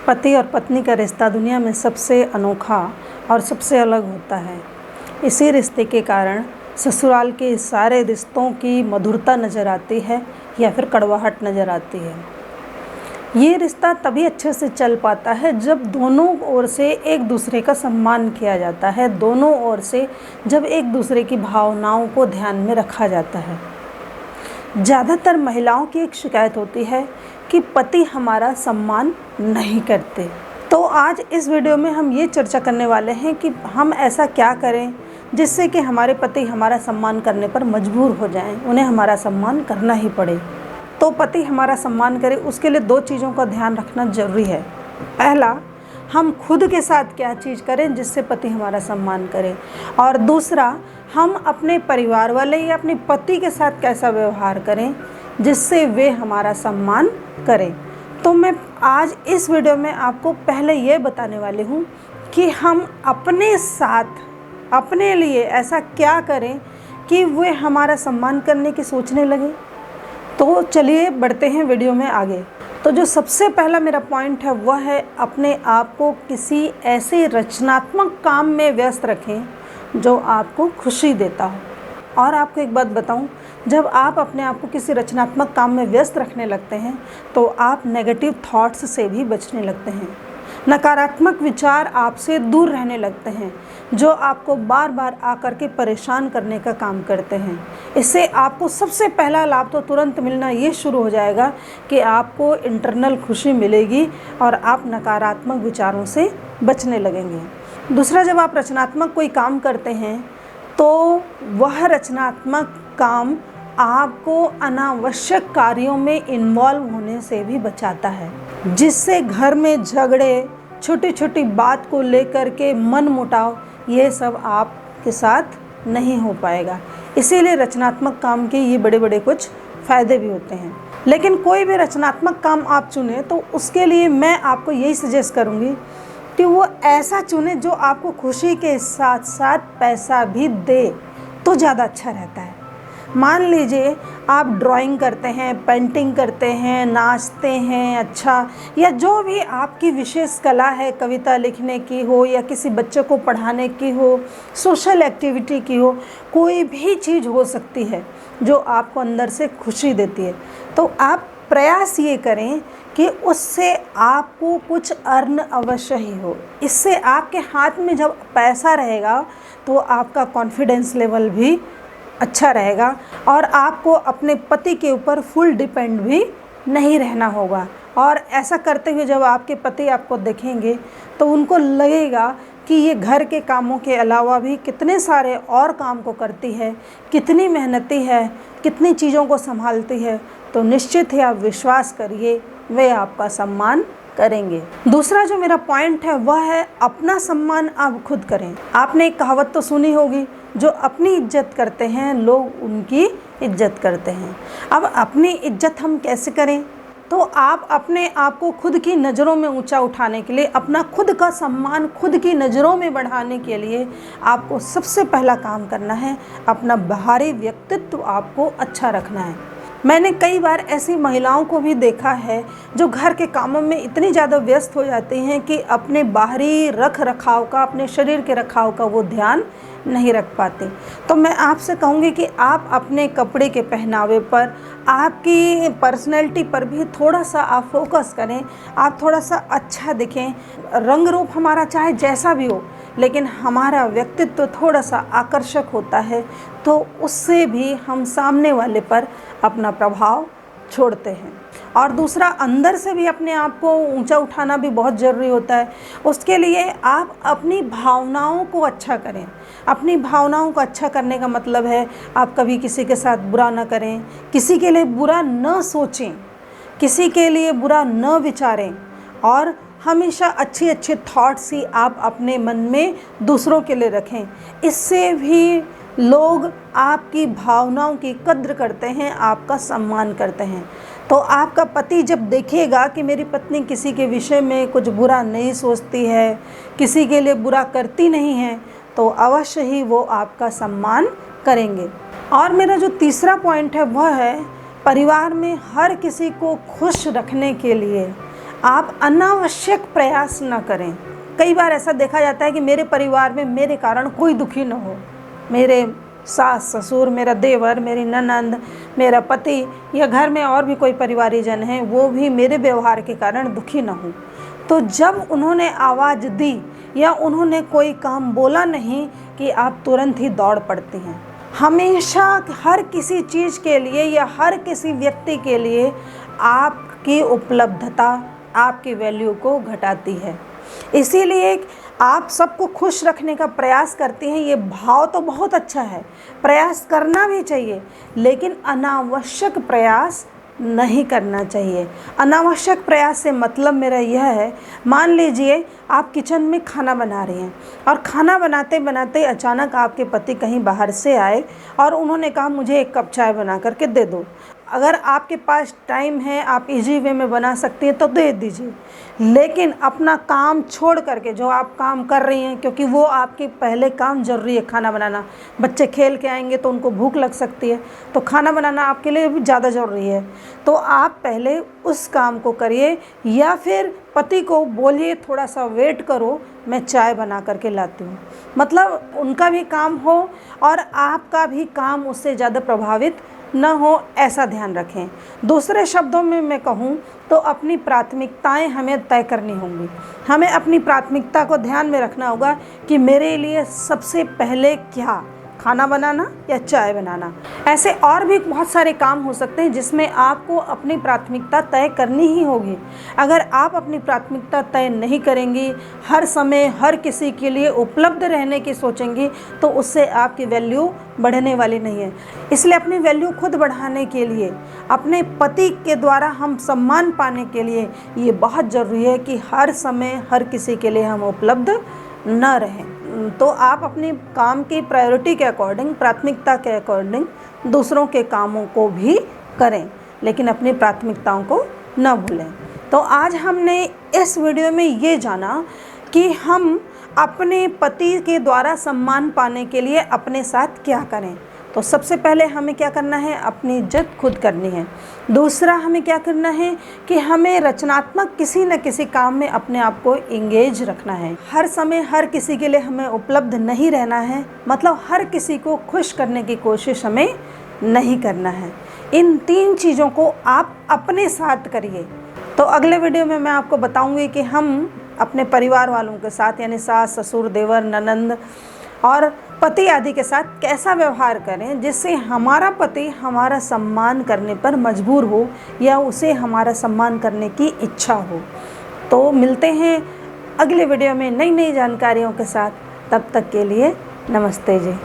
पति और पत्नी का रिश्ता दुनिया में सबसे अनोखा और सबसे अलग होता है। इसी रिश्ते के कारण ससुराल के सारे रिश्तों की मधुरता नज़र आती है या फिर कड़वाहट नज़र आती है। ये रिश्ता तभी अच्छे से चल पाता है जब दोनों ओर से एक दूसरे का सम्मान किया जाता है, दोनों ओर से जब एक दूसरे की भावनाओं को ध्यान में रखा जाता है। ज़्यादातर महिलाओं की एक शिकायत होती है कि पति हमारा सम्मान नहीं करते। तो आज इस वीडियो में हम ये चर्चा करने वाले हैं कि हम ऐसा क्या करें जिससे कि हमारे पति हमारा सम्मान करने पर मजबूर हो जाएं, उन्हें हमारा सम्मान करना ही पड़े। तो पति हमारा सम्मान करे उसके लिए दो चीज़ों का ध्यान रखना ज़रूरी है। पहला, हम खुद के साथ क्या चीज़ करें जिससे पति हमारा सम्मान करे, और दूसरा, हम अपने परिवार वाले या अपने पति के साथ कैसा व्यवहार करें जिससे वे हमारा सम्मान करें। तो मैं आज इस वीडियो में आपको पहले ये बताने वाली हूँ कि हम अपने साथ अपने लिए ऐसा क्या करें कि वे हमारा सम्मान करने की सोचने लगे। तो चलिए बढ़ते हैं वीडियो में आगे। तो जो सबसे पहला मेरा पॉइंट है वह है अपने आप को किसी ऐसे रचनात्मक काम में व्यस्त रखें जो आपको खुशी देता हो। और आपको एक बात बताऊं, जब आप अपने आप को किसी रचनात्मक काम में व्यस्त रखने लगते हैं तो आप नेगेटिव थॉट्स से भी बचने लगते हैं, नकारात्मक विचार आपसे दूर रहने लगते हैं जो आपको बार बार आकर के परेशान करने का काम करते हैं। इससे आपको सबसे पहला लाभ तो तुरंत मिलना ये शुरू हो जाएगा कि आपको इंटरनल खुशी मिलेगी और आप नकारात्मक विचारों से बचने लगेंगे। दूसरा, जब आप रचनात्मक कोई काम करते हैं तो वह रचनात्मक काम आपको अनावश्यक कार्यों में इन्वॉल्व होने से भी बचाता है, जिससे घर में झगड़े, छोटी छोटी बात को लेकर के मन मुटाव, ये सब आपके साथ नहीं हो पाएगा। इसीलिए रचनात्मक काम के ये बड़े बड़े कुछ फ़ायदे भी होते हैं। लेकिन कोई भी रचनात्मक काम आप चुने तो उसके लिए मैं आपको यही सजेस्ट करूँगी कि वो ऐसा चुने जो आपको खुशी के साथ साथ पैसा भी दे, तो ज़्यादा अच्छा रहता है। मान लीजिए आप ड्राइंग करते हैं, पेंटिंग करते हैं, नाचते हैं, अच्छा, या जो भी आपकी विशेष कला है, कविता लिखने की हो या किसी बच्चे को पढ़ाने की हो, सोशल एक्टिविटी की हो, कोई भी चीज़ हो सकती है जो आपको अंदर से खुशी देती है। तो आप प्रयास ये करें कि उससे आपको कुछ अर्न अवश्य ही हो। इससे आपके हाथ में जब पैसा रहेगा तो आपका कॉन्फिडेंस लेवल भी अच्छा रहेगा और आपको अपने पति के ऊपर फुल डिपेंड भी नहीं रहना होगा। और ऐसा करते हुए जब आपके पति आपको देखेंगे तो उनको लगेगा कि ये घर के कामों के अलावा भी कितने सारे और काम को करती है, कितनी मेहनती है, कितनी चीज़ों को संभालती है। तो निश्चित ही आप विश्वास करिए वे आपका सम्मान करेंगे। दूसरा जो मेरा पॉइंट है वह है अपना सम्मान आप खुद करें। आपने एक कहावत तो सुनी होगी, जो अपनी इज्जत करते हैं लोग उनकी इज्जत करते हैं। अब अपनी इज्जत हम कैसे करें? तो आप अपने आप को खुद की नज़रों में ऊंचा उठाने के लिए, अपना खुद का सम्मान खुद की नज़रों में बढ़ाने के लिए आपको सबसे पहला काम करना है, अपना बाहरी व्यक्तित्व आपको अच्छा रखना है। मैंने कई बार ऐसी महिलाओं को भी देखा है जो घर के कामों में इतनी ज़्यादा व्यस्त हो जाती हैं कि अपने बाहरी रख रखाव का, अपने शरीर के रखाव का वो ध्यान नहीं रख पाते। तो मैं आपसे कहूँगी कि आप अपने कपड़े के पहनावे पर, आपकी पर्सनैलिटी पर भी थोड़ा सा आप फोकस करें। आप थोड़ा सा अच्छा दिखें। रंग रूप हमारा चाहे जैसा भी हो, लेकिन हमारा व्यक्तित्व थोड़ा सा आकर्षक होता है, तो उससे भी हम सामने वाले पर अपना प्रभाव छोड़ते हैं। और दूसरा, अंदर से भी अपने आप को ऊंचा उठाना भी बहुत ज़रूरी होता है। उसके लिए आप अपनी भावनाओं को अच्छा करें। अपनी भावनाओं को अच्छा करने का मतलब है आप कभी किसी के साथ बुरा ना करें, किसी के लिए बुरा न सोचें, किसी के लिए बुरा न विचारें, और हमेशा अच्छे अच्छे थॉट्स ही आप अपने मन में दूसरों के लिए रखें। इससे भी लोग आपकी भावनाओं की कद्र करते हैं, आपका सम्मान करते हैं। तो आपका पति जब देखेगा कि मेरी पत्नी किसी के विषय में कुछ बुरा नहीं सोचती है, किसी के लिए बुरा करती नहीं है, तो अवश्य ही वो आपका सम्मान करेंगे। और मेरा जो तीसरा पॉइंट है वह है परिवार में हर किसी को खुश रखने के लिए आप अनावश्यक प्रयास न करें। कई बार ऐसा देखा जाता है कि मेरे परिवार में मेरे कारण कोई दुखी न हो, मेरे सास ससुर, मेरा देवर, मेरी ननंद, मेरा पति या घर में और भी कोई परिवारीजन हैं, वो भी मेरे व्यवहार के कारण दुखी न हो। तो जब उन्होंने आवाज़ दी या उन्होंने कोई काम बोला नहीं कि आप तुरंत ही दौड़ पड़ती हैं। हमेशा हर किसी चीज़ के लिए या हर किसी व्यक्ति के लिए आपकी उपलब्धता आपकी वैल्यू को घटाती है। इसीलिए आप सबको खुश रखने का प्रयास करती हैं, ये भाव तो बहुत अच्छा है, प्रयास करना भी चाहिए, लेकिन अनावश्यक प्रयास नहीं करना चाहिए। अनावश्यक प्रयास से मतलब मेरा यह है, मान लीजिए आप किचन में खाना बना रही हैं और खाना बनाते बनाते अचानक आपके पति कहीं बाहर से आए और उन्होंने कहा मुझे 1 कप चाय बना करके दे दो। अगर आपके पास टाइम है, आप इजी वे में बना सकती हैं तो दे दीजिए, लेकिन अपना काम छोड़ करके जो आप काम कर रही हैं, क्योंकि वो आपके पहले काम ज़रूरी है खाना बनाना। बच्चे खेल के आएंगे तो उनको भूख लग सकती है, तो खाना बनाना आपके लिए भी ज़्यादा ज़रूरी है। तो आप पहले उस काम को करिए या फिर पति को बोलिए थोड़ा सा वेट करो, मैं चाय बना करके लाती हूँ। मतलब उनका भी काम हो और आपका भी काम उससे ज़्यादा प्रभावित न हो, ऐसा ध्यान रखें। दूसरे शब्दों में मैं कहूँ तो अपनी प्राथमिकताएं हमें तय करनी होंगी। हमें अपनी प्राथमिकता को ध्यान में रखना होगा कि मेरे लिए सबसे पहले क्या, खाना बनाना या चाय बनाना। ऐसे और भी बहुत सारे काम हो सकते हैं जिसमें आपको अपनी प्राथमिकता तय करनी ही होगी। अगर आप अपनी प्राथमिकता तय नहीं करेंगी, हर समय हर किसी के लिए उपलब्ध रहने की सोचेंगी, तो उससे आपकी वैल्यू बढ़ने वाली नहीं है। इसलिए अपनी वैल्यू खुद बढ़ाने के लिए, अपने पति के द्वारा हम सम्मान पाने के लिए ये बहुत ज़रूरी है कि हर समय हर किसी के लिए हम उपलब्ध न रहें। तो आप अपने काम की प्रायोरिटी के अकॉर्डिंग, प्राथमिकता के अकॉर्डिंग दूसरों के कामों को भी करें, लेकिन अपनी प्राथमिकताओं को न भूलें। तो आज हमने इस वीडियो में ये जाना कि हम अपने पति के द्वारा सम्मान पाने के लिए अपने साथ क्या करें। तो सबसे पहले हमें क्या करना है, अपनी इज्जत खुद करनी है। दूसरा हमें क्या करना है कि हमें रचनात्मक किसी न किसी काम में अपने आप को इंगेज रखना है। हर समय हर किसी के लिए हमें उपलब्ध नहीं रहना है, मतलब हर किसी को खुश करने की कोशिश हमें नहीं करना है। इन 3 चीज़ों को आप अपने साथ करिए। तो अगले वीडियो में मैं आपको बताऊंगी कि हम अपने परिवार वालों के साथ, यानी सास ससुर देवर ननंद और पति आदि के साथ कैसा व्यवहार करें जिससे हमारा पति हमारा सम्मान करने पर मजबूर हो या उसे हमारा सम्मान करने की इच्छा हो। तो मिलते हैं अगले वीडियो में नई नई जानकारियों के साथ। तब तक के लिए नमस्ते जी।